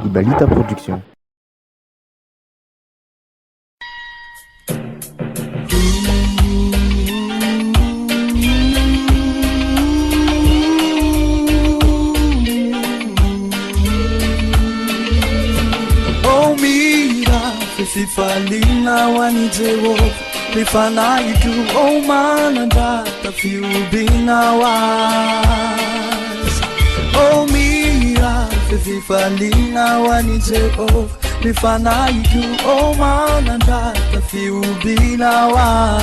Ibalita Production. Oh mira, Taofalina wanijeo lifanaitu oh mananda tafiubina was. Oh mira, Taofalina wanijeo lifanaitu oh mananda tafiubina was.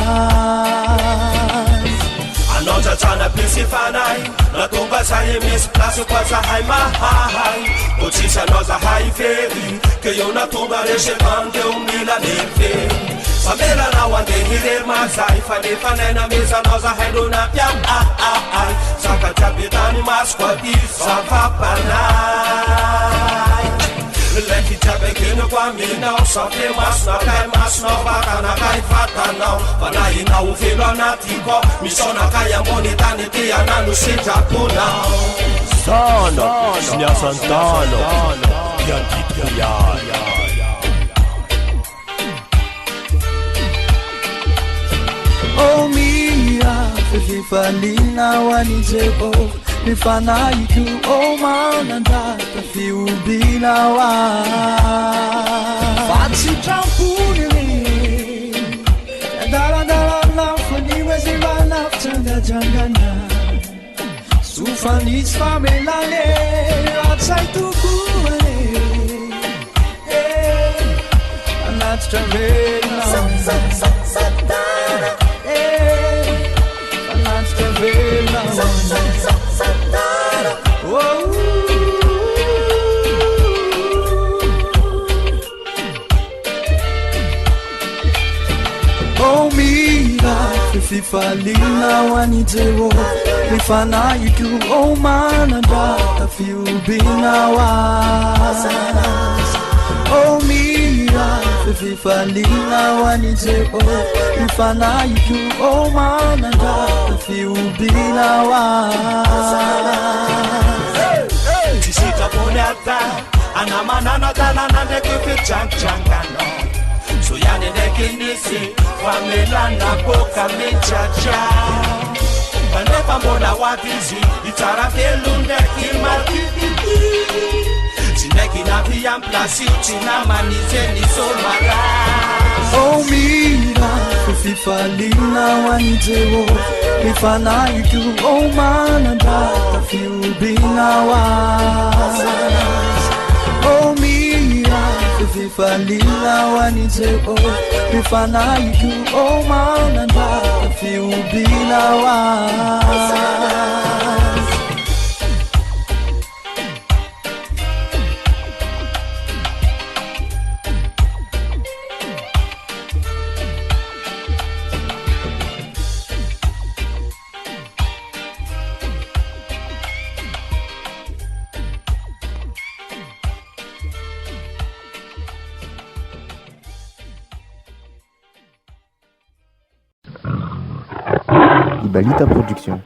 Anonja tana pisifanai na tonga saye miss place kwa za hai mahai otisa no za hai feri ke yona tonga reshe bande umila nefe samela na wande hire masai fane fane na mesa no za hai dona pya ai saka tapitani maskwa di safa panai Leki tabe kino kwa mina Sote mas na kai mas no baka na kai fata now Pana ina ufilo na tiko Misona kaya mboni tani tia nanu sita kuna Sana, Snya Santano Piantito ya Oh mira, Taofalina wanijeo lifanaitu oh mananda tafiubina wa Fatsi trampuni Dala lafani weziva naftanga jangana Sufanis famelane Atsai tukuane Anats travela Anats travela Oh mira, Taofalina wanijeo lifanaitu oh mananda tafiubina was. Oh mira, Taofalina wanijeo lifanaitu oh mananda tafiubina was. Tisita poneta Anamanana tanana nekufi changano So yani nekinisi Wamela na boka mechacha Panepa mbona wabizi Itarafe lunde kimatiti Sineki na viyam plasi Uchina manize ni solmara Oh mira, Taofalina wanijeo lifanaitu oh mananda tafiubina was. Oh mira, Taofalina wanijeo lifanaitu oh mananda tafiubina was. Ibalita Production.